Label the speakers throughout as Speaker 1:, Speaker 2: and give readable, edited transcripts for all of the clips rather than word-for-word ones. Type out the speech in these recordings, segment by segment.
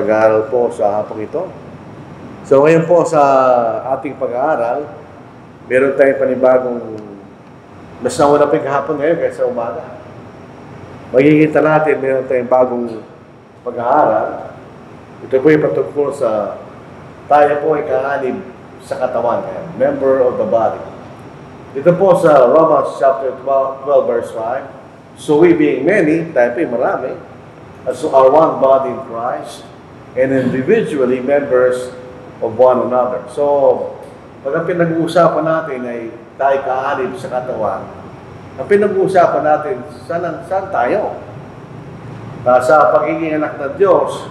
Speaker 1: pag-aaral po sa hapong ito. So ngayon po sa ating pag-aaral, meron tayong panibagong, mas nauna pa yung kahapon ngayon kaysa umaga. Magkikita natin, meron tayong bagong pag-aaral. Ito po yung patungkol sa tayo po ay kaanib sa katawan, member of the body. Ito po sa Romans chapter 12 verse 5. So we being many, tayo po yung marami, as are one body in Christ, and individually members of one another. So, pag ang pinag-uusapan natin ay tayo kaanib sa katawan, ang pinag-uusapan natin, saan tayo? Sa pagiging anak ng Diyos,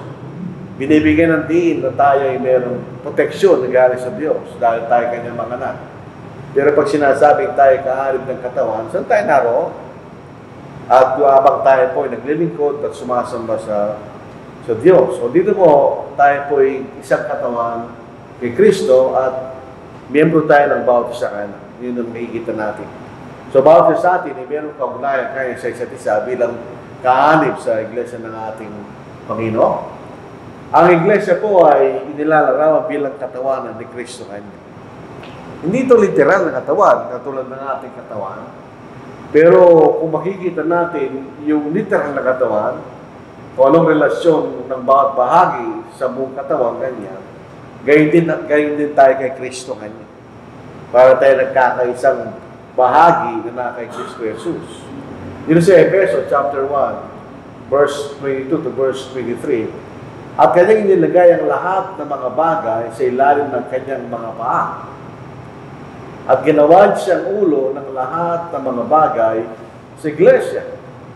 Speaker 1: binibigyan ng diin na tayo ay mayroong proteksyon na galing sa Diyos dahil tayo kanyang mga anak. Pero pag sinasabing tayo kaanib ng katawan, saan tayo naroon? At habang tayo po ay naglilingkod at sumasamba sa Diyos. So dito po, tayo po ay isang katawan kay Kristo at miyembro tayo ng bawat isa kanya. Yun ang makikita natin. So bawat isa atin ay mayroong kaugnayan kaya sa isa't isa bilang kaanib sa iglesia ng ating Panginoon. Ang iglesia po ay inilalarawan bilang katawanan ni Kristo kanya. Hindi ito literal na katawan, katulad ng ating katawan. Pero kung makikita natin yung literal na katawan, kung anong relasyon ng bawat bahagi sa buong katawan, ganyan, gayon din tayo kay Kristo kanya. Para tayo nagkakaisang bahagi na kay Kristo Jesus. Dito sa Efeso chapter 1, verse 22 to verse 23, at kanyang inilagay ang lahat ng mga bagay sa ilalim ng kanyang mga paa. At ginawa siyang ulo ng lahat ng mga bagay sa iglesia.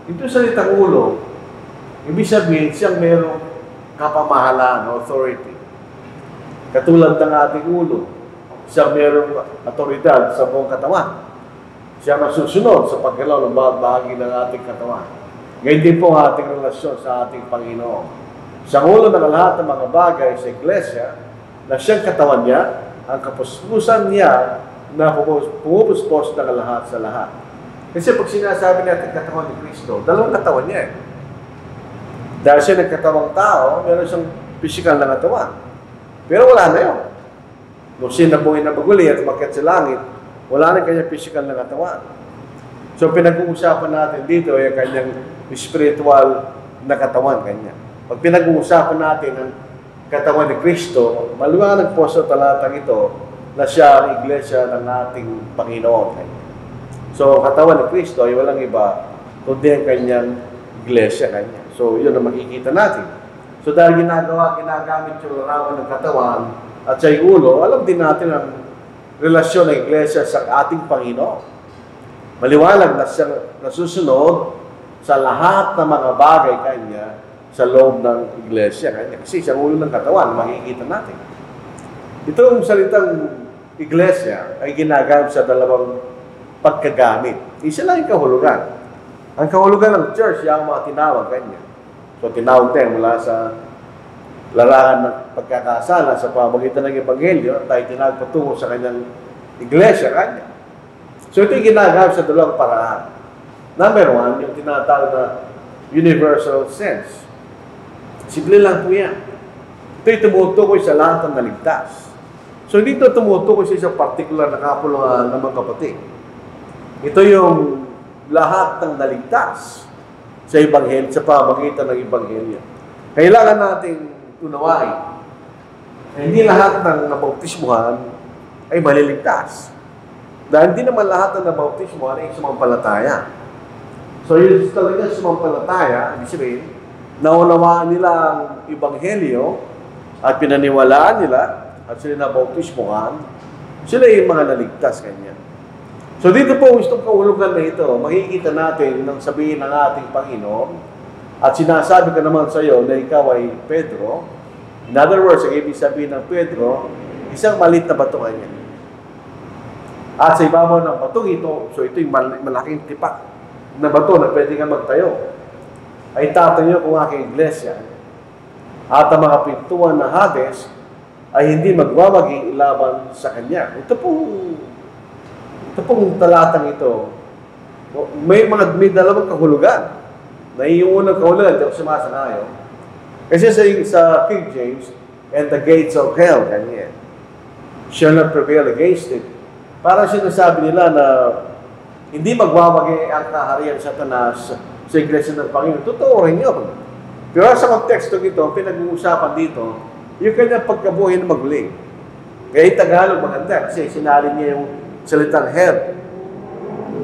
Speaker 1: Ito salitang ulo, ibig sabihin siyang mayroong kapamahalaan, authority. Katulad ng ating ulo, siyang mayroong otoridad sa buong katawan. Siya masusunod sa paggalaw ng bawat bahagi ng ating katawan. Ngayon din po ang ating relasyon sa ating Panginoon. Siyang ulo ng lahat ng mga bagay sa iglesia na siyang katawan niya, ang kapuspusan niya na pumupuspos ng lahat sa lahat. Kasi pag sinasabi natin katawan ni Kristo, dalawang katawan niya eh. Dahil siya nagkatawang tao, meron siyang physical na katawan. Pero wala na yun. Nung siya nabuhay na baguli at umakyat sa langit, wala na kanyang physical na katawan. So pinag-uusapan natin dito ay kanyang spiritual na katawan kanya. Pag pinag-uusapan natin ang katawan ni Kristo, maliwanag po sa talatang ito na siya ang iglesia ng ating Panginoon. So, katawan ni Kristo ay walang iba kundi ang kanyang iglesia kanya. So, yun ang makikita natin. So, dahil ginagamit yung larawan ng katawan at siya yung ulo, alam din natin ang relasyon ng iglesia sa ating Panginoon. Maliwanag na siya nasusunod sa lahat ng mga bagay kanya sa loob ng iglesia kanya. Kasi siya ulo ng katawan, makikita natin. Itong salitang iglesia ay ginagamit sa dalawang pagkagamit. Isa lang yung kahulugan. Ang kahulugan ng church, yung mga tinawag kanya. So, tinawag tayo mula sa larangan ng pagkakasala sa pamagitan ng Ebanghelyo, tayo tinawag patungo sa kanyang iglesia kanya. So, ito yung ginagamit sa dalawang paraan. Number one, yung tinatawag na universal sense. Simple lang po yan. Ito'y tumutukoy sa lahat ng naligtas. So, hindi ito tumutukoy sa isang particular na kapuluhan ng mga kapatid. Ito yung lahat ng naligtas sa Ebanghelyo, sa pamagitan ng Ebanghelyo. Kailangan nating unawain na hindi lahat ng nabautismuhan ay maliligtas. Dahil hindi naman lahat ng nabautismuhan ay sumampalataya. So, yun talaga sumampalataya, ibig sabihin, naunawaan nila ang Ebanghelyo at pinaniwalaan nila at sila nabautismuhan, sila yung mga naligtas kanya. So dito po, itong kahulugan na ito, makikita natin nang sabihin ng ating Panginoon at sinasabi ka naman sa iyo na ikaw ay Pedro. In other words, ang ibig sabihin ng Pedro, isang maliit na bato kanya. At sa ibabaw ng batong ito, so ito yung malaking tipak na bato na pwede nga magtayo, ay tatayo kung aking iglesia. At ang mga pintuan na Hades ay hindi magwawagi laban sa kanya. Ito pong talatang ito, may dalawang kahulugan. Na yung unang kahulugan, di ako sumasanayo. Kasi sa King James, and the gates of hell, ganyan, shall not prevail against it. Parang sinasabi nila na hindi magwawagi ang kaharian sa Satanas sa Iglesia ng Panginoon. Totoo rin yun. Pero sa konteksto nito, pinag-uusapan dito, yung kanyang pagkabuhay na maguli. Kaya Tagalog maganda kasi sinali niya yung salitang hell.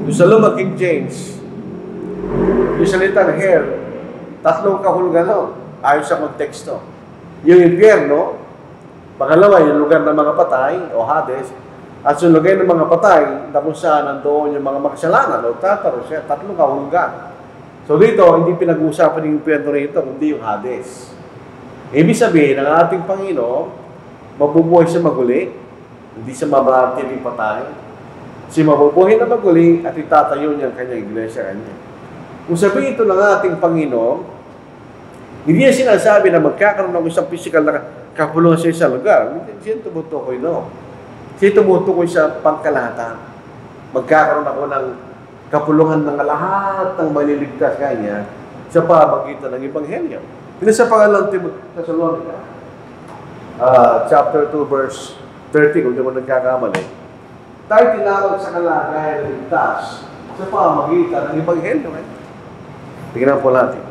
Speaker 1: Yung sa Luma King James, yung salitang hell, tatlong kahulugan nun, ayon sa konteksto. Yung impyerno, pangalawa, yung lugar ng mga patay, o Hades, at yung lugar ng mga patay, na kung saan nandoon yung mga makasalanan, o Tartarus, tatlong kahulugan. So dito, hindi pinag-uusapan yung impyerno rito, kundi yung Hades. Ibig sabihin, ang ating Panginoon, mabubuhay siya maguli, hindi siya mabaratiling patay. Si mabubuhay na maguli at itatayo niya ang kanyang iglesia kanya. Kung sabihin ito ng ating Panginoon, hindi niya sinasabi na magkakaroon ng isang physical na kapulungan sa isang lugar. Hindi siya tumutukoy, no? Siya tumutukoy sa pangkalahatan. Magkakaroon ako ng kapulungan ng lahat ng maliligtas kanya sa pamagitan ng Ebanghelyo. Ito sa pangalang Thessalonica, chapter 2, verse 30, kung di mo nagkakamali. Tayo tinawag sa kalagayan ng ligtas sa pamagitan ng Ebanghelyo. Tingnan po natin.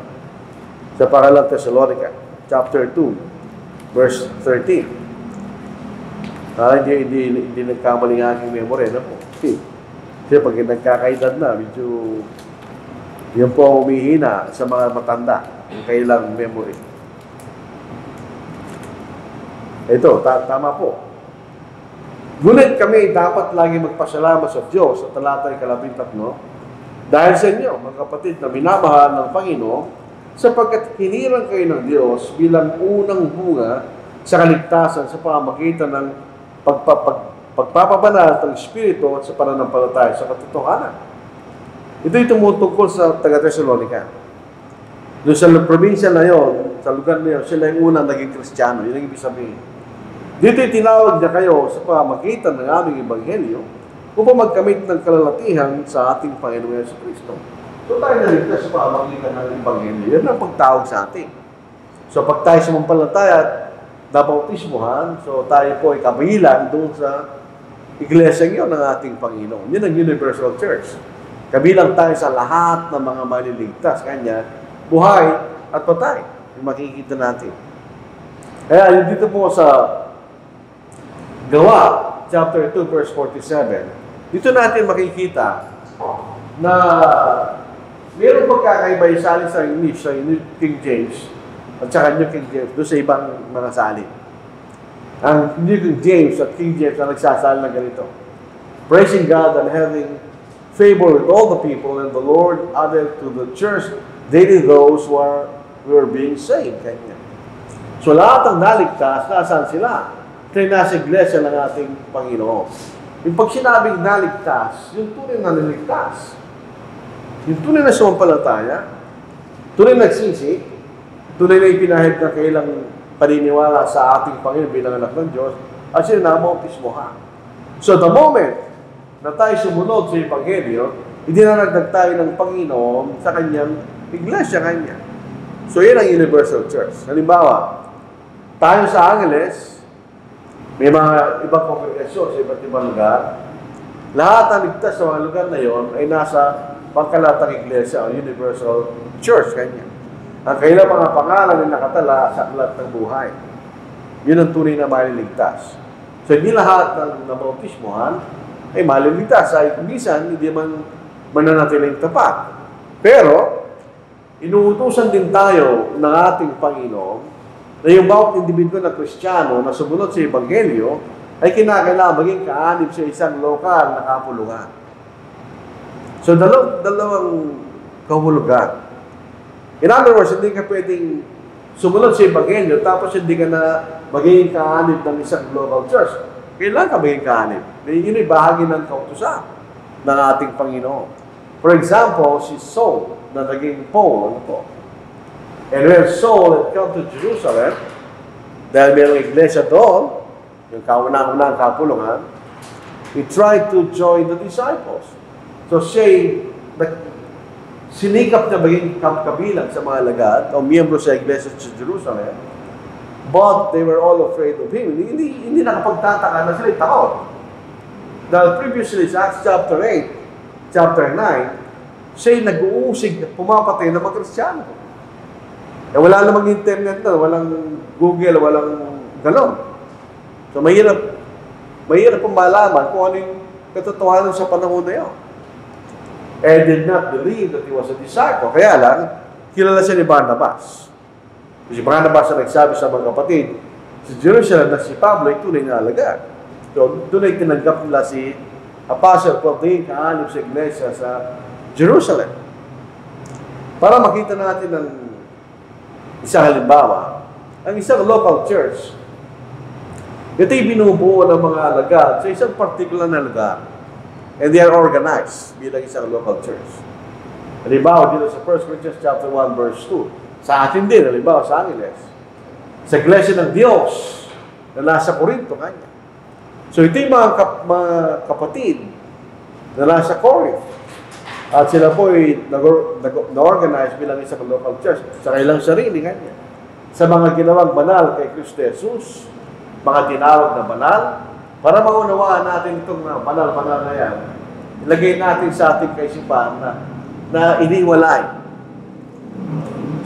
Speaker 1: Sa pangalang Thessalonica, chapter 2, verse 13. Hindi nagkamali ng aking memory. Ano po? Kasi pag nagkakaedad na, medyo yun po humihina sa mga matanda. Yung kailang memory. Ito, tama po. Ngunit kami dapat lagi magpasalamat sa Diyos sa talatay 13 dahil sa inyo, mga kapatid, na minamahal ng Panginoon, sapagkat hinirang kayo ng Diyos bilang unang bunga sa kaligtasan sa pamagitan ng pagpapabanal ng Espiritu at sa pananampalataya sa katotohanan. Ito'y tumutungkol sa taga-Thessalonica. Doon sa probinsya na yon, sa lugar na yon, sila yung unang naging Kristiyano. Yun ang ibig sabihin. Dito'y tinawag niya kayo sa pamagitan ng aming Ebanghelyo upang magkamit ng kalalatihan sa ating Panginoon Yesu Kristo. So tayo naligtas sa pamagitan ng Ebanghelyo. Yan ang pagtawag sa atin. So pag tayo sumampalataya at nabautismuhan, so tayo po ay kabilang doon sa iglesia ng ating Panginoon. Yun ang Universal Church. Kabilang tayo sa lahat ng mga maliligtas. Kanya, buhay at patay. Yung makikita natin. Kaya yung dito po sa Gawa, chapter 2, verse 47, dito natin makikita na mayroong pagkakaiba yung salin sa English, sa King James, at saka New King James, doon sa ibang mga salin. Ang New King James at King James na nagsasalin ng ganito: praising God and having favor with all the people, and the Lord added to the church daily those who were being saved. Kanya. So lahat ng naligtas, nasaan sila? Kaya nasa iglesia ng ating Panginoon. Yung pag sinabing naligtas, yung tunay na naligtas. Yung tunay na sumampalataya, tunay na nagsisi, tunay na ipinahid na kailang paniniwala sa ating Panginoon bilang anak ng Diyos, at sila namautismohan. So the moment na tayo sumunod sa Ebanghelyo, idinaragdag tayo ng Panginoon sa kanyang iglesia kanya. So yan ang Universal Church. Halimbawa, tayo sa Angeles, may mga ibang kongregasyon sa iba't ibang lugar. Lahat ng ligtas sa mga lugar na yon ay nasa pangkalatang iglesia o Universal Church kanya. Ang kailang mga pangalan ay nakatala sa aklat ng buhay. Yun ang tunay na maliligtas. So hindi lahat ng nabautismuhan ay maliligtas. Ay minsan hindi man mananatiling tapat. Pero inuutusan din tayo ng ating Panginoon na yung bawat individuo na Kristiyano na sumunod sa Ebanghelyo ay kinakailangan maging kaanib sa isang lokal na kapuluhan. So, dalawang kahulugan. In other words, hindi ka pwedeng sumunod sa Ebanghelyo tapos hindi ka na maging kaanib ng isang global church. Kailangan ka maging kaanib. Yun ay bahagi ng kautusan ng ating Panginoon. For example, si Saul na naging Paul, ano po? And when Saul had come to Jerusalem, dahil mayroong iglesia doon, yung kaunang-unang kapulungan, he tried to join the disciples. So siya sinikap na maging kabilang sa mga alagad o miyembro sa Iglesia sa Jerusalem, but they were all afraid of him. Hindi nakapagtataka na sila takot. Dahil previously sa Acts chapter 8, chapter 9, siya'y nag-uusig at pumapatay ng mga Kristiyano. Eh, wala namang internet na, walang Google, walang galon. So mahirap pong malaman kung ano yung katotohanan sa panahon na yun. And did not believe that he was a disciple. Kaya lang, kilala siya ni Barnabas. Si Barnabas ang nagsabi sa mga kapatid, sa Jerusalem na si Pablo ay tunay na alagad. So, doon ay tinanggap nila si Apostle Paul din kaanib sa iglesia sa Jerusalem. Para makita natin ng isang halimbawa, ang isang local church, ito'y binubuo ng mga alagad sa isang particular na lugar. And they are organized bilang isang local church. Halimbawa, dito sa 1 Corinthians chapter 1, verse 2. Sa atin din, halimbawa sa Angeles. Sa iglesia ng Diyos na nasa Corinto, kanya. So ito yung mga kapatid na nasa Corinth. At sila po ay na-organize bilang isang local church sa kailang sarili, kanya. Sa mga ginawang banal kay Kristo Jesus, mga tinawag na banal, para maunawaan natin itong banal-banal na yan, ilagay natin sa ating kaisipan na iniwalay.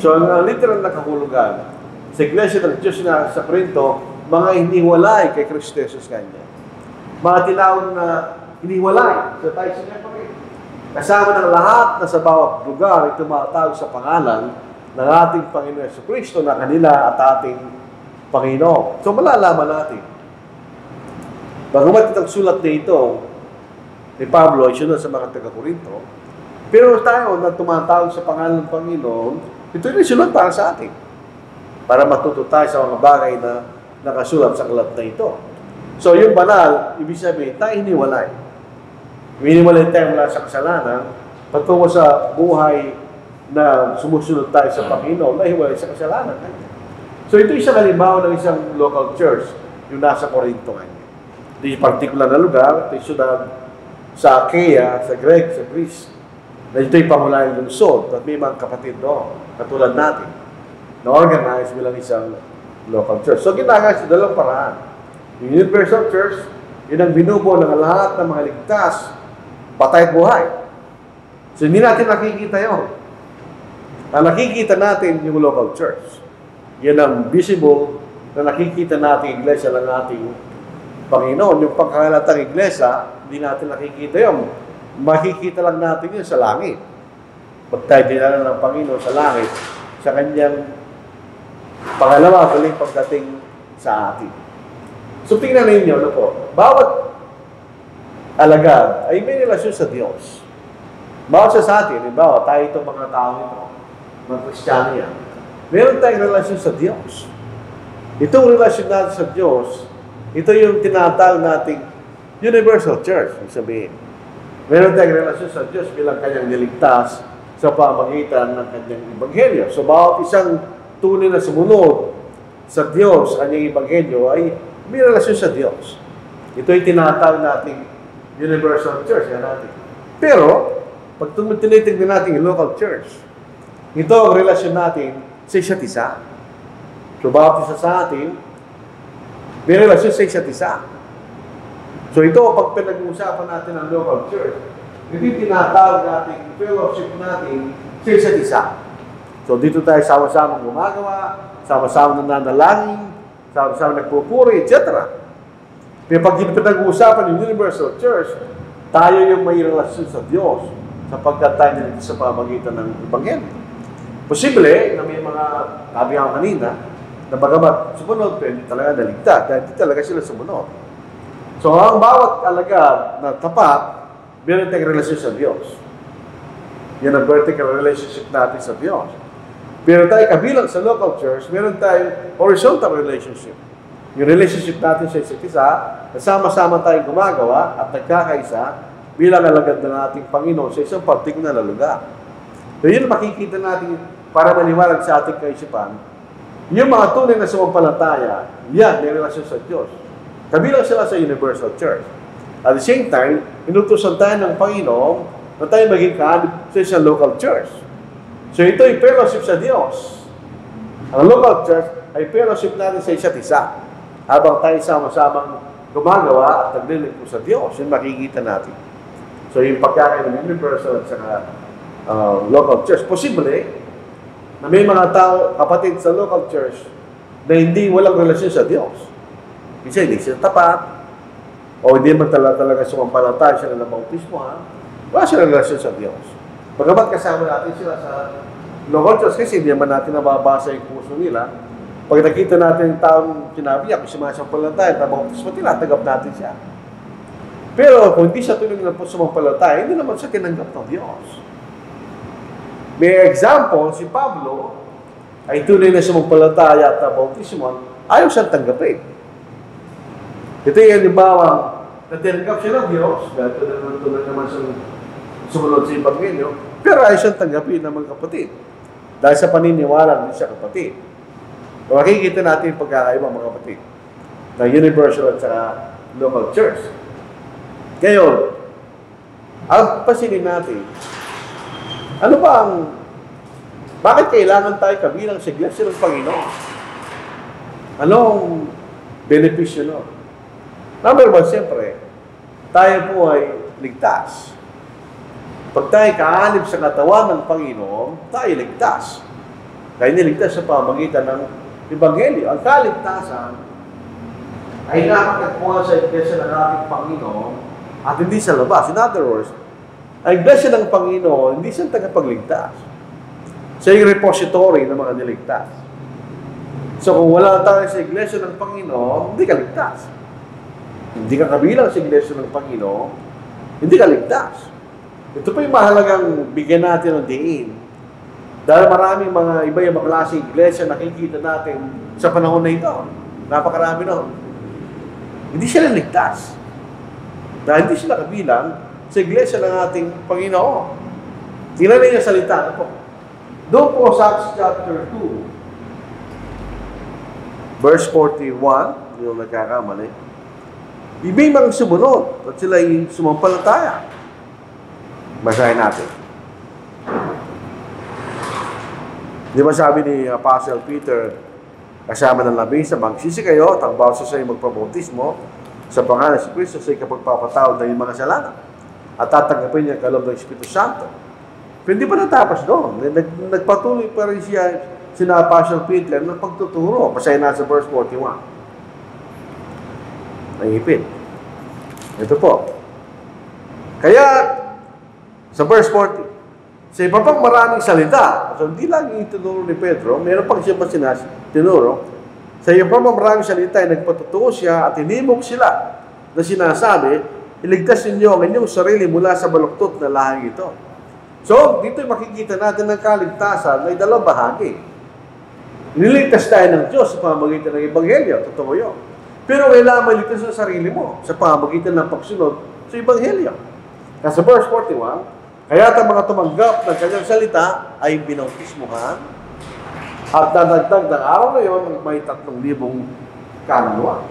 Speaker 1: So, ang literal na kahulugan sa iglesia ng Diyos na sa Corinto, mga iniwalay kay Kristo Jesus kanya. Mga tinawag na iniwalay. So, tayo sinipagay. Kasama ng lahat na sa bawat lugar, ito tumatawag sa pangalan ng ating Panginoon Yesu Kristo na kanila at ating Panginoon. So, malalaman natin. Bagamat itong sulat na ito ni Pablo ay sunod sa mga taga-Corinto, pero tayo na tumatawag sa pangalan ng Panginoon, ito yung sulat para sa atin. Para matuto tayo sa mga bagay na nakasulat sa aklat na ito. So, yung banal, ibig sabihin, tayo hiniwalay. Hiniwalay tayo mula sa kasalanan, patungo sa buhay na sumusunod tayo sa Panginoon, na hiwalay sa kasalanan. So, ito isang halimbawa ng isang local church, yung nasa Corinto. Ito yung particular na lugar, ito yung syudad sa Achaia, sa Greece, na ito yung pangulayang lungsod, at may mga kapatid doon, katulad natin, na organized bilang isang local church. So, ginagawa sa dalawang paraan. Yung Universal Church, yun ang binubuo ng lahat ng mga ligtas, patay at buhay. So, hindi natin nakikita yun. Ang nakikita natin yung local church. Yan ang visible na nakikita natin iglesia ng ating Panginoon. Yung pangkahalatang iglesia, hindi natin nakikita yun. Makikita lang natin yun sa langit. Pag tayo dinala ng Panginoon sa langit, sa kanyang pangalawa, galing pagdating sa atin. So, tingnan ninyo, ano po, bawat alagad ay may relasyon sa Diyos. Bawat sa atin, halimbawa, tayo itong mga tao ito, mga Kristiyano yan, meron tayong relasyon sa Diyos. Itong relasyon natin sa Diyos, ito yung tinatawag nating Universal Church, ibig sabihin. Meron tayong relasyon sa Diyos bilang kanyang niligtas sa pamagitan ng kanyang Ebanghelyo. So, bawat isang tunay na sumunod sa Diyos, kanyang Ebanghelyo, ay may relasyon sa Diyos. Ito yung tinatawag nating Universal Church. Yan natin. Pero, pag tinitignan natin yung local church, ito ang relasyon natin sa isa't isa. So, bawat isa sa atin, may relasyon sa isa't isa. So, ito, pag pinag-uusapan natin ang local church, ito yung tinatawag natin, fellowship natin sa isa't isa. So, dito tayo sama-sama gumagawa, sama-sama nananalangin, sama-sama nagpupuri, etc. Pero pag pinag-uusapan yung Universal Church, tayo yung may relasyon sa Diyos sapagkat tayo nilito sa pamagitan ng Ebanghelyo. Posible na may mga sabi ako kanina na bagamat sumunod, pero hindi talaga naligtas dahil hindi talaga sila sumunod. So, ang bawat alagad na tapat, meron tayong relasyon sa Diyos. Yan ang vertical relationship natin sa Diyos. Pero tayo kabilang sa local church, meron tayong horizontal relationship. Yung relationship natin sa isa't isa, nasama-sama tayong gumagawa at nagkakaisa bilang alagad ng ating Panginoon sa isang particular na lugar. So yun makikita natin para maniwalag sa ating kaisipan. Yung mga tunay na sumampalataya, yan, may relasyon sa Diyos. Kabilang sila sa Universal Church. At the same time, inutusan tayo ng Panginoon na na tayo maging kaanib sa isang local church. So ito ay fellowship sa Diyos. Ang local church ay fellowship natin sa isa't isa. Habang tayo sama-samang gumagawa at naglilingkod sa Diyos, yun makikita natin. So yung pagkakain ng universal at saka local church, posible na may mga tao, kapatid sa local church, na hindi walang relasyon sa Diyos. Kasi hindi sila tapat, o hindi man talaga sumampalataya sila ng bautismo, wala silang relasyon sa Diyos. Pagkabat kasama natin sila sa local church, kasi hindi naman natin nababasa yung puso nila. Pag nakita natin yung taong sinabi, ako sumasampalataya, na bautismo, tinatanggap natin siya. Pero kung hindi siya tuloy na po sumampalataya, hindi naman siya tinanggap ng Diyos. May example, si Pablo ay tunay na sumampalataya at bautismo, ayaw siyang tanggapin. Ito yung halimbawa na tinanggap siya ng Diyos, dahil tunay naman siyang sumunod sa Ebanghelyo, pero ayaw siyang tanggapin ng mga kapatid. Dahil sa paniniwala hindi siya kapatid. So, makikita natin yung pagkakaiba mga kapatid ng universal at saka local church. Ngayon, ang pasilin natin, ano ba bakit kailangan tayo kabilang sa iglesia ng Panginoon? Anong benepisyo nun? Number one, siyempre, tayo po ay ligtas. Pag tayo kaanib sa katawan ng Panginoon, tayo ligtas. Tayo niligtas sa pamagitan ng Ebanghelyo. Ang kaligtasan ay nakakatagpuan sa iglesia ng ating Panginoon at hindi sa labas. In other words, ang iglesia ng Panginoon, hindi siya tagapagligtas. Siya yung repository ng mga niligtas. So kung wala tayo sa iglesia ng Panginoon, hindi ka ligtas. Hindi ka kabilang sa iglesia ng Panginoon, hindi ka ligtas. Ito pa yung mahalagang bigyan natin ng diin. Dahil maraming mga iba-ibang klaseng iglesia nakikita natin sa panahon na ito. Napakarami nun. Hindi sila ligtas. Dahil hindi sila kabilang sa iglesia ng ating Panginoon. Tingnan niyo yung salita na po. Doon po sa Acts chapter 2, verse 41, yung nagkakamali, ibig mga sumunod at sila ay sumampalataya. Basahin natin. Di ba sabi ni Apostle Peter, kasama ng labing, magsisi kayo at ang bawat sa iyo magpabautismo sa pangalan si Kristo sa ikapagpapatawad ng mga kasalanan at tatanggapin niya ang kaloob ng Espiritu Santo. Pero hindi pa natapos doon. Nagpatuloy pa rin siya, sina Apostle Peter, ng pagtuturo. Basahin na sa verse 41. Naipit. Ito po. Kaya, sa verse 40, sa iba pang maraming salita, so hindi lang yung tinuro ni Pedro, meron pang siya pa tinuro, sa iba pang maraming salita ay nagpatutuo siya at hinimok sila na sinasabi, iligtas ninyo ang inyong sarili mula sa baluktot na lahing ito. So, dito makikita natin ng kaligtasan na dalawang bahagi. Iniligtas tayo ng Diyos sa pamamagitan ng Ebanghelyo, totoo yun. Pero kailangan maligtas sa sarili mo sa pamamagitan ng pagsunod sa Ebanghelyo. Sa verse 41, kaya ang mga tumanggap ng kanyang salita ay binautismuhan at nadagdag ng araw na yun may 3,000 kaluluwa.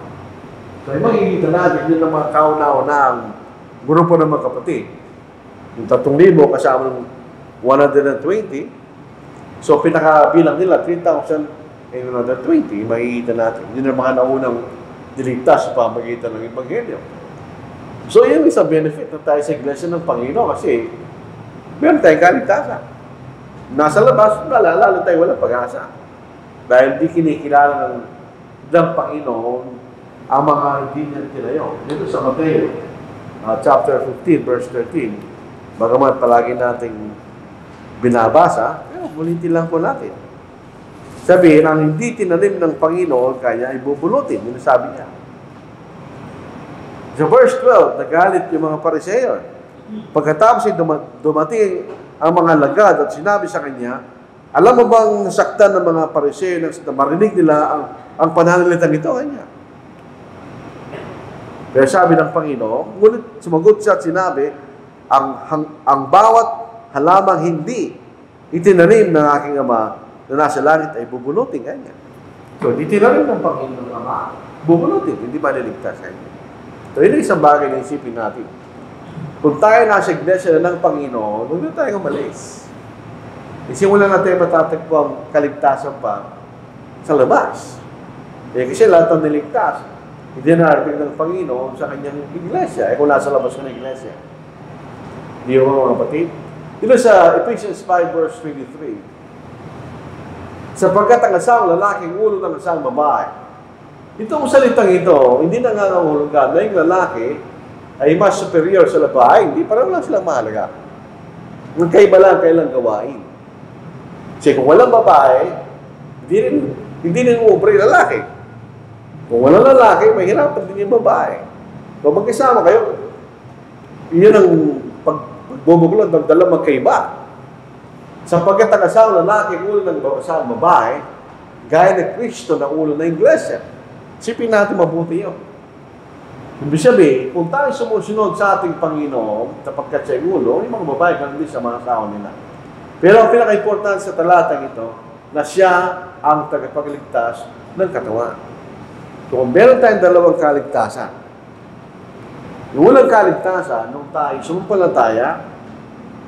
Speaker 1: So, makikita natin yun ng mga kauna-unang grupo ng mga kapatid. Yung 3,000 kasama ng 120. So, pinakabilang nila, 3,820. Makikita natin. Yun ang mga naunang diligtas sa pamagitan ng Ebanghelyo. So, yun isang benefit na tayo sa iglesia ng Panginoon kasi meron tayong kaligtasan. Nasa labas, lalo tayo walang pag-asa. Dahil di kinikilala ng Panginoon ang mga hindi niya tinayo. Dito sa Mateo, chapter 15, verse 13, bagamat palagi nating binabasa, pero ulitin lang po natin. Sabihin, ang hindi tinanim ng Panginoon, kanya ay bubulutin. Yun sabi niya. Sa verse 12, nagalit yung mga Pariseo. Pagkatapos ay dumating ang mga lagad at sinabi sa kanya, alam mo bang saktan ng mga Pariseo na marinig nila ang pananalitang ito? Kanya. Kaya sabi ng Panginoon, ngunit sumagot siya at sinabi, ang bawat halamang hindi itinanim ng aking Ama na nasa langit ay bubulutin kanya. So, itinanim ng Panginoon ng Ama, bubulutin, hindi maliligtas kanya. So, yun ang isang bagay na isipin natin. Kung tayo nasa iglesia na ng Panginoon, huwag na tayo umalis. Isimulan natin matatagpo ang kaligtasan pa sa labas. Kasi lahat ng niligtas, hindi narating ng Panginoon sa kanyang iglesia. Kung nasa labas ng iglesia. Di ba mga kapatid? Dito sa Ephesians 5 verse 23, sapagkat ang asawang lalaking ulo ng asawang babae. Itong salitang ito, hindi nangangahulugan na yung lalaki ay mas superior sa babae. Hindi, parang lang silang mahalaga. Magkaiba lang kailang gawain. Kasi kung walang babae, hindi rin uubra yung lalaki. Kung walang lalaki, mahirapan din yung babae. Kung magkasama kayo, yun ang pagbubugulong ng dalawang magkaiba. Sapagkat ang asawang lalaki, ulo ng asawang babae, gaya ni Kristo na ulo ng iglesia. Sipin natin mabuti yun. Ibig sabihin, kung tayo sumusunod sa ating Panginoon, sapagkat siya ulo, yung mga babae ganun din sa mga asawa nila. Pero ang pinaka-importante sa talatang ito, na siya ang tagapagligtas ng katawan. So kung meron tayong dalawang kaligtasan, yung unang kaligtasan, nung tayo sumumpalataya,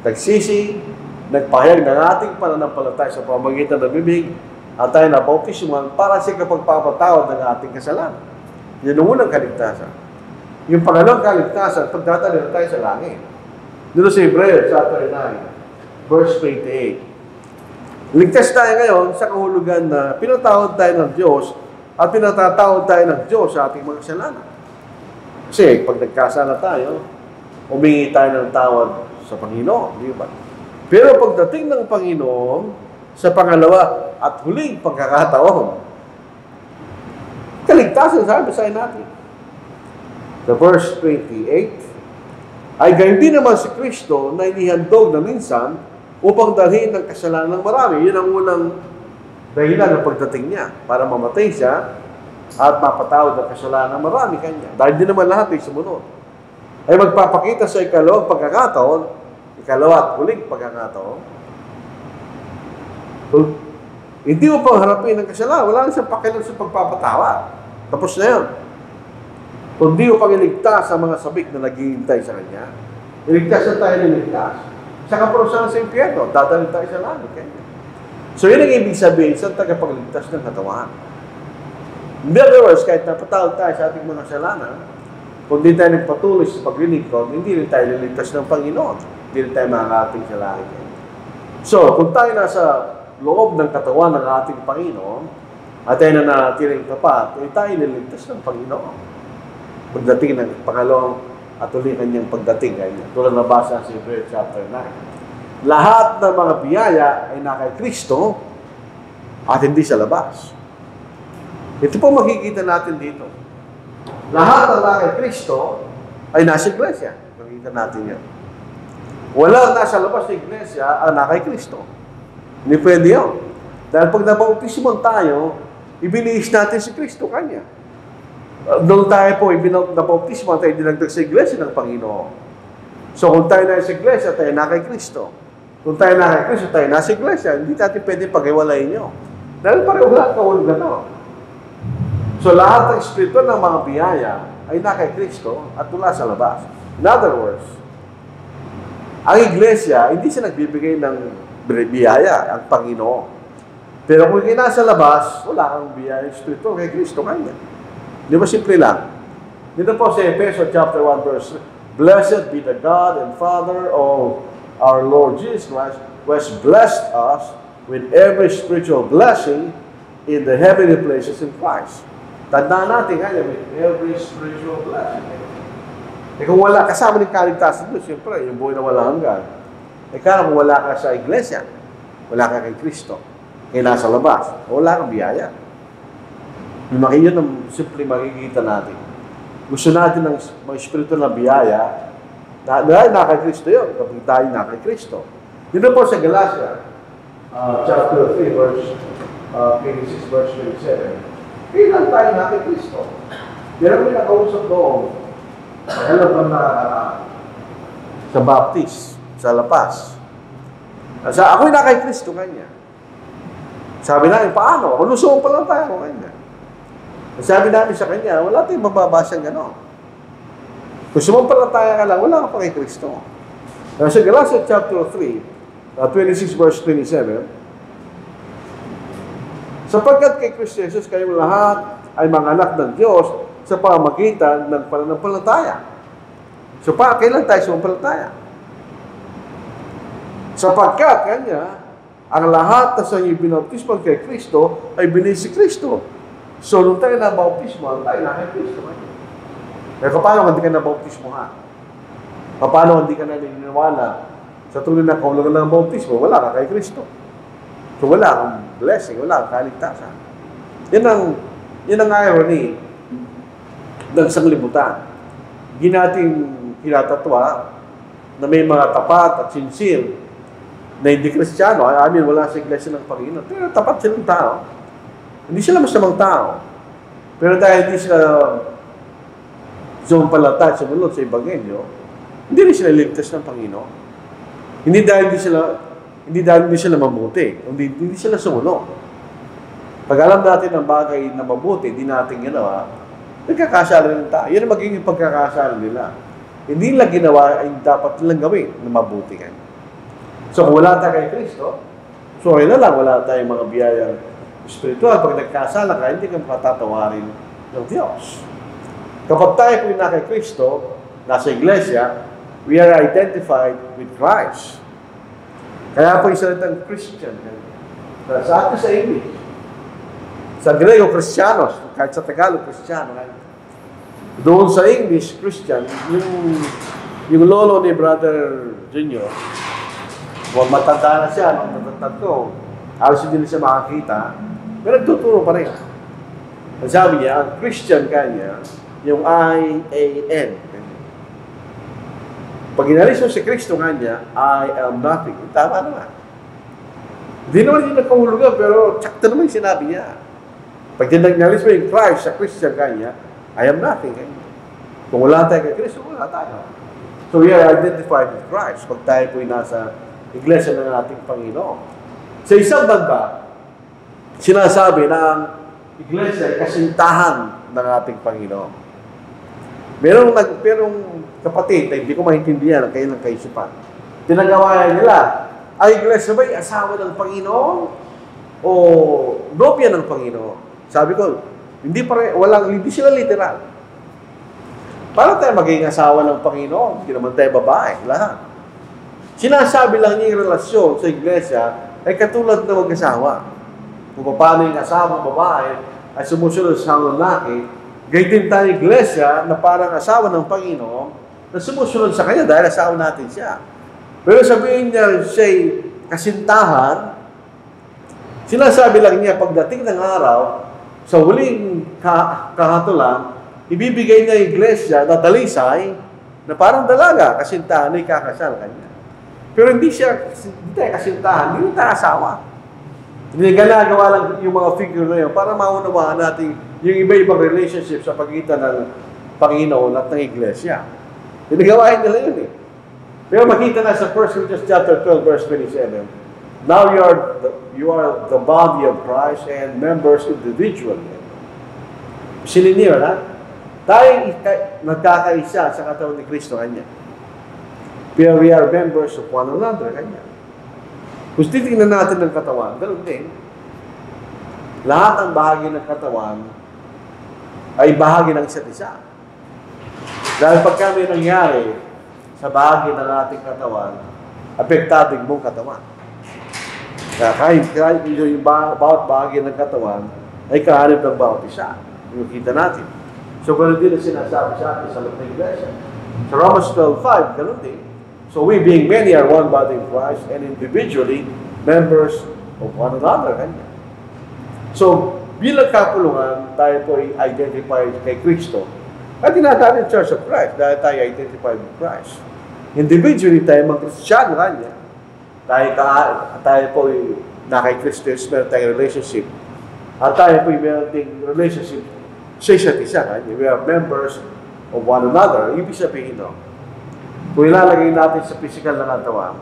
Speaker 1: nagsisi, nagpahayag ng ating pananampalataya sa pamamagitan ng bibig, at tayo na bautismuhan para sa kapagpapatawad ng ating kasalanan. Yan ang unang kaligtasan. Yung pangalawang kaligtasan, pagdadala tayo sa langit. Dito sa Hebrews chapter 9, verse 28. Ligtas tayo ngayon sa kahulugan na pinatawad tayo ng Diyos at pinatatawad tayo ng Diyos sa ating mga kasalanan. Kasi pag nagkasala tayo, humingi tayo ng tawad sa Panginoon, di ba? Pero pagdating ng Panginoon sa pangalawa at huling pagkakataon, kaligtasan sabi sa natin. The verse 28, ay gayon din naman si Kristo na inihandog na minsan upang dalhin ng kasalanan ng marami. Yun ang unang dahilan ng pagdating niya para mamatay siya at mapatawad ang kasalanan ng marami kanya. Dahil din naman lahat ay sumunod. Ay magpapakita sa ikalawang pagkakataon, ikalawa at huling pagkakataon, hindi mo pang harapin ang kasalanan. Wala na siyang pakialam sa pagpapatawad. Tapos na yun. Kung di mo pang iligtas ang mga sabik na naghihintay sa kanya, iligtas na tayo niligtas. Sa kaparusahan sa impyerno, dadalhin tayo sa langit. So yun ang ibig sabihin sa tagapagligtas ng katawan. In other words, kahit napatawad tayo sa ating mga kasalanan, kung di tayo nagpatuloy sa paglilingkod, hindi rin tayo niligtas ng Panginoon. Hindi rin tayo makakating sa langit. So, kung tayo nasa loob ng katawan ng ating Panginoon, at tayo na natiling tapat, ay tayo niligtas ng Panginoon. Pagdating ng pangalawang at ulit kanyang pagdating. Tulad na basa sa Hebrews chapter 9. Lahat ng mga biyaya ay nakay Kristo at hindi sa labas. Ito po makikita natin dito. Lahat ng nakay Kristo ay nasa iglesia. Makikita natin yan. Walang nasa labas ng iglesia ang nakay Kristo. Hindi pwede yun. Dahil pag nabautismon tayo, ibinihis natin si Kristo kanya. Doon tayo po, nabautismo tayo dinagdag sa iglesia ng Panginoon. So kung tayo nasa iglesia, tayo na kay Kristo. Kung tayo na kay Kristo, tayo nasa iglesia. Hindi natin pwede pag-iwalayin nyo. Dahil pareho lahat kahulugan ito. So lahat ng espiritu ng mga biyaya ay na kay Kristo at wala sa labas. In other words, ang iglesia, hindi siya nagbibigay ng biyaya, ang Panginoon. Pero kung nasa labas, wala kang biyaya espiritu kay Kristo kanya. Di ba simple lang? Dito po sa Ephesians chapter 1 verse, Blessed be the God and Father of our Lord Jesus Christ, who has blessed us with every spiritual blessing in the heavenly places in Christ. Tandaan natin kanya, with every spiritual blessing. Kung wala, kasama ng kaligtasan doon, siyempre, yung buhay na wala hanggan. Kaya kung wala ka sa iglesia, wala ka kay Kristo, kaya nasa labas, wala kang biyaya. Yun ang simple makikita natin. Gusto natin ng mga espiritu ng biyaya, dahil na kay Kristo yun, kapag tayo na kay Kristo. Dito po sa Galatia, chapter 3, verse 26, verse 27, kailan tayo na kay Kristo? Pero may nakausap doon, alam ba na sa baptist, sa lapas. Ako'y na kay Kristo kanya. Sabi namin, paano? Lusuong pa lang tayo kanya. Sabi namin sa kanya, wala tayong mababasang gano'n. Kung sumampalataya ka lang, wala ka pa kay Kristo. Kaya sa Galatians chapter 3, 26 verse 27, sapagkat kay Kristo Jesus kayong lahat ay mga anak ng Diyos sa pamamagitan ng pananampalataya. So kailan tayo sumampalataya? Sapagkat kanya, ang lahat na sa inyong binautismo kay Kristo ay binili si Kristo. So nung tayo na bautismo, tayo na kay Kristo. Pero paano hindi ka na bautismo ha? Paano hindi ka na naniniwala sa tunay na kahulugan ng bautismo? Wala ka kay Kristo. So wala kang blessing, wala kang kaligtasan. Yan ang irony ng sanglibutan. Hindi natin hinatatwa na may mga tapat at sincere na hindi Kristiyano. Wala sa iglesia ng Panginoon. Pero tapat silang tao. Hindi sila masamang tao. Pero dahil hindi sila sumampalataya sa mulot sa Ebanghelyo, hindi rin sila ligtas ng Panginoon. Hindi dahil hindi sila mabuti, hindi sila sumunod. Pag alam natin ang bagay na mabuti, hindi natin ginawa, nagkakasala ng tao. Yan ang magiging pagkakasala nila. Hindi nila ginawa ay dapat nilang gawin na mabuti kayo. So kung wala tayo kay Kristo, sorry na lang, wala tayong mga biyayang spiritual. Pag nagkasala ka, hindi ka makatatawarin ng Diyos. Kapag tayo po na kay Kristo, nasa iglesia, we are identified with Christ. Kaya po yung salitang Christian. Sa atin sa English. Sa Grego, Kristiyanos. Kahit sa Tagalog, Kristiyano. Doon sa English, Christian, yung lolo ni Brother Junior, matanda na siya, matatanda ko. Halos hindi na siya makakita. Pero nagtuturo pa rin. Ang sabi niya, ang Christian kanya, yung I-A-N. Pag inalis mo si Kristo kanya, I am nothing. Tama naman. Hindi naman yung nagkahulugan, pero tsakta naman yung sinabi niya. Pag inalis mo yung Christ sa Christian kanya, I am nothing. Kung wala tayo kay Kristo, wala tayo. So we are identified with Christ pag tayo po'y nasa iglesia ng ating Panginoon. Sa isang banda, sinasabi na ang iglesia ay kasintahan ng ating Panginoon. Merong kapatid na hindi ko maintindihan ang kailang kaisipan. Tinagawayan nila, ang iglesia ba'y asawa ng Panginoon o nobya ng Panginoon? Sabi ko, hindi sila literal. Paano tayo magiging asawa ng Panginoon? Hindi naman tayo babae, lahat. Sinasabi lang niya yung relasyon sa iglesia ay katulad na mag-asawa. Kung paano yung asawa ng babae ay sumusunod sa lalaki, gayon din tayo iglesia na parang asawa ng Panginoon na sumusunod sa Kanya dahil asawa natin siya. Pero sabihin niya siya'y kasintahan, sinasabi lang niya pagdating ng araw, sa huling kahatulan, ibibigay niya yung iglesia na dalisay na parang dalaga, kasintahan ay kakasal kanya. Pero hindi tayo kasintahan, hindi tayo asawa. Hindi ginagawa lang yung mga figure na yun para maunawaan natin yung iba-ibang relationship sa pagitan ng Panginoon at ng iglesia. Ginagawain nila yun eh. Pero makita na sa 1 Corinthians chapter 12 verse 27, now you are the body of Christ and members individually. Sininyo na? Tayo nagkakaisa sa katawan ni Kristo kanya. Pero we are members of one another kanya. Kung titignan natin ng katawan, ganun din. Lahat ng bahagi ng katawan ay bahagi ng isa't isa. Dahil pagka may nangyari sa bahagi ng ating katawan, apektado yung buong katawan. Kaya kahit yung bawat bahagi ng katawan ay kahanap ng bawat isa. Yung kita natin. So, ganun din ang sinasabi sa atin sa loob ng iglesia. Sa Romans 12:5, ganun din. So, we being many are one body in Christ and individually members of one another. Kanya. So, bilang kapulungan, tayo po ay identified kay Kristo. At tinatawag yung Church of Christ dahil tayo identified with Christ. Individually, tayo mag-Kristisyano kanya. Tayo po ay nakay Kristo, meron tayong relationship. At tayo po ay meron tayong relationship sa isa't isa. We are members of one another. Ibig sabihin, no? Kung ilalagay natin sa physical na katawan,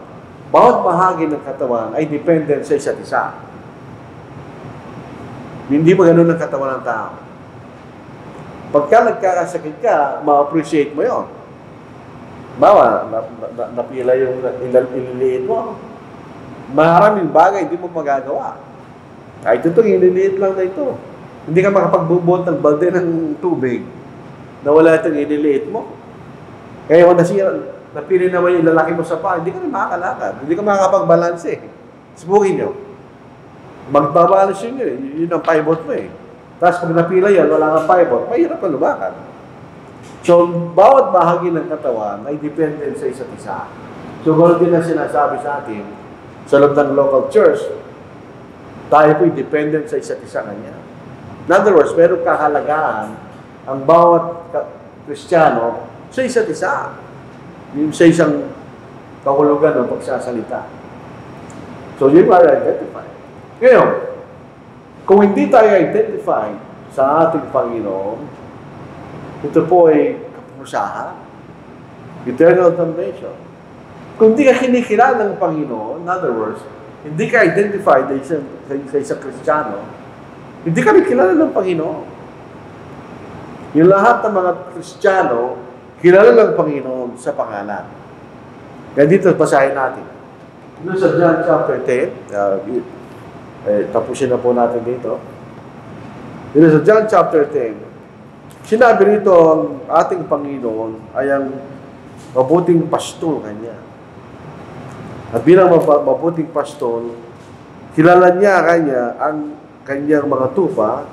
Speaker 1: bawat bahagi ng katawan ay dependent sa isa't isa. Hindi ba ganun ang katawan ng tao? Pagka nagkakasakit ka, ma-appreciate mo yon. Bawa, napila yung ililiit mo. Maraming bagay hindi mo magagawa. Kahit ito, ililiit lang na ito. Hindi ka makapagbubuhat ng balde ng tubig na wala itong ililiit mo. Kaya kung napili naman yung lalaki mo sa paa, hindi ka na makakalakad. Hindi ka makakapag-balance eh. Subukin nyo. Magbabalance yun eh. Yun ang pivot mo eh. Tapos pag napila yan, wala kang pivot, mahirap ka lumakad. So, bawat bahagi ng katawan ay dependent sa isa't isa. So, ganoon din ang sinasabi sa atin, sa loob ng local church, tayo po'y dependent sa isa't isa kanya. In other words, meron kahalagaan ang bawat Kristiyano sa isa't isa. Yung sa isang kahulugan ng pagsasalita. So, yun ay identify. Ngayon, kung hindi tayo identify sa ating Panginoon, ito po ay kaparusahan, eternal damnation. Kung hindi ka kinikilala ng Panginoon, in other words, hindi ka identified sa isang Kristiyano, hindi ka kilala ng Panginoon. Yung lahat ng mga Kristiyano, kilala ng Panginoon sa pangalan. Kaya dito, basahin natin. Doon sa John chapter 10, tapusin na po natin dito. Dito sa John chapter 10, sinabi rito ang ating Panginoon ay ang mabuting pastol kanya. At bilang mabuting pastol, kilala niya kanya ang kanyang mga tupa,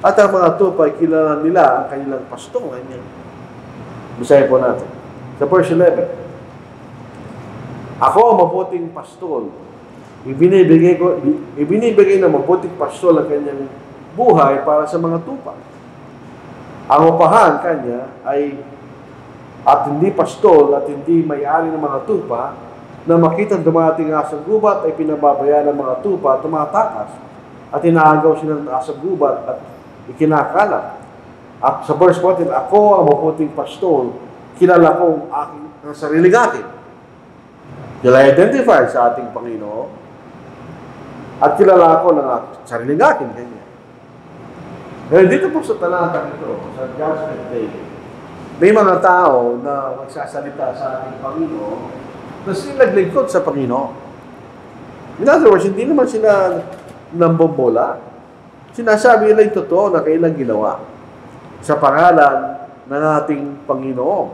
Speaker 1: at ang mga tupa ay kilala nila ang kanilang pastol kanya. Basahin po natin. Sa verse 11, ako ang mabuting pastol. Ibinibigay ng mabuting pastol ang kanyang buhay para sa mga tupa. Ang upahan kanya ay at hindi pastol at hindi may-ari ng mga tupa na makita dumating ang asang gubat ay pinababayaan ng mga tupa at tumatakas at inaagaw sila ng asang gubat at ikinakalat. At sa verse 14, ako ang mabuting pastol, kilala ko ang sariling akin. Sila identify sa ating Panginoon at kilala ko ng sariling akin. Kanya. Ngayon, dito po sa talata nito, sa Judgment Day, may mga tao na magsasalita sa ating Panginoon na sila naglingkod sa Panginoon. In other words, hindi naman sila nambobola. Sinasabi nila yung totoo na kailang ginawa sa pangalan ng ating Panginoon.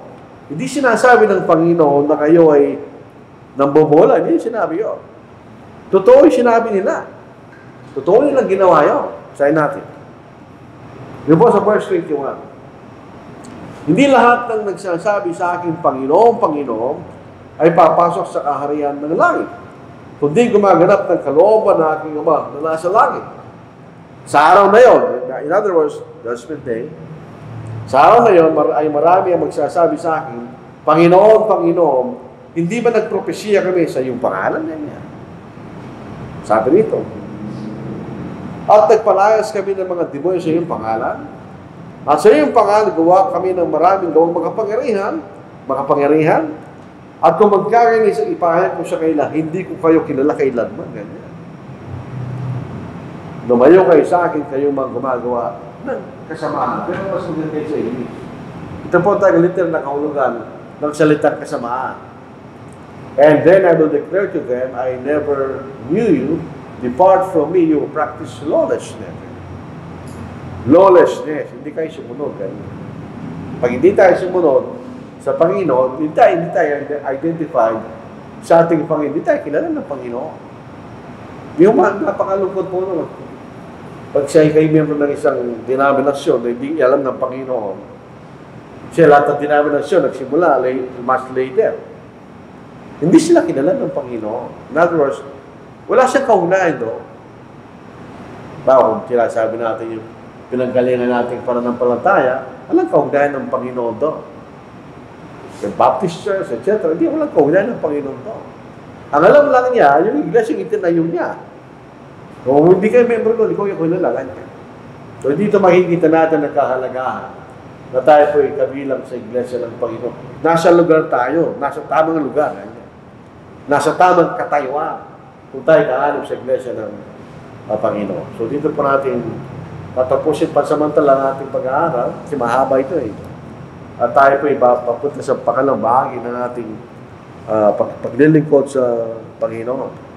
Speaker 1: Hindi sinasabi ng Panginoon na kayo ay nambobola. Hindi sinabi yun. Totoo yung sinabi nila. Totoo nilang ginawa yun. Sayin natin. Yun po sa verse 21. Hindi lahat ng nagsasabi sa akin, Panginoon, Panginoon, ay papasok sa kaharian ng langit, kundi gumaganap ng kalooban ng aking Ama na nasa langit. Sa araw na yon, in other words, Judgment Day, sa araw na yon, ay marami ang magsasabi sa akin, Panginoon, Panginoon, hindi ba nagpropesya kami sa iyong pangalan niya? Sabi rito. At nagpalayas kami ng mga demonyo sa iyong pangalan. At sa iyong pangalan, gawa kami ng maraming gawang makapangyarihan. At kung magkakaroon sa ipahayag ko sa kaila, hindi ko kayo kilala kailanman. Ganyan. Lumayo kayo sa akin, kayo mga gumagawa ng kasamaan. Pero mas maganda kayo sa inyo. Ito po tayo literal na kahulugan ng salitang kasamaan. And then I will declare to them, I never knew you. Depart from me, you practice lawlessness. Lawlessness, hindi kayo sumunod. Pag hindi tayo sumunod sa Panginoon, hindi tayo identified sa ating Panginoon. Hindi tayo kilala ng Panginoon. Yung napakalungkot po naman. Pag siya ay miyembro ng isang denominasyon na hindi alam ng Panginoon, siya lahat ng denominasyon nagsimula much later. Hindi sila kilala ng Panginoon. In other words, wala siyang kaugnayan doon. Kung sinasabi natin yung pinanggalingan natin pananampalataya, walang kaugnayan ng Panginoon doon. Yung Baptist Church, etc. Hindi walang kaugnayan ng Panginoon doon. Ang alam lang niya, yung iglesia yung itinayo niya. Kung hindi kayo member doon, ikaw yung kilalagan niya. So dito makikita natin ang kahalagahan na tayo po ay kabilang sa iglesia ng Panginoon. Nasa lugar tayo, nasa tamang lugar. Nasa tamang katayuan. Kung tayo kaalim sa iglesia ng Panginoon. So dito po natin tatapusin pansamantala ang ating pag-aaral kasi mahaba ito eh. At tayo po papunta sa pakalang bahagi ng ating paglilingkod sa Panginoon.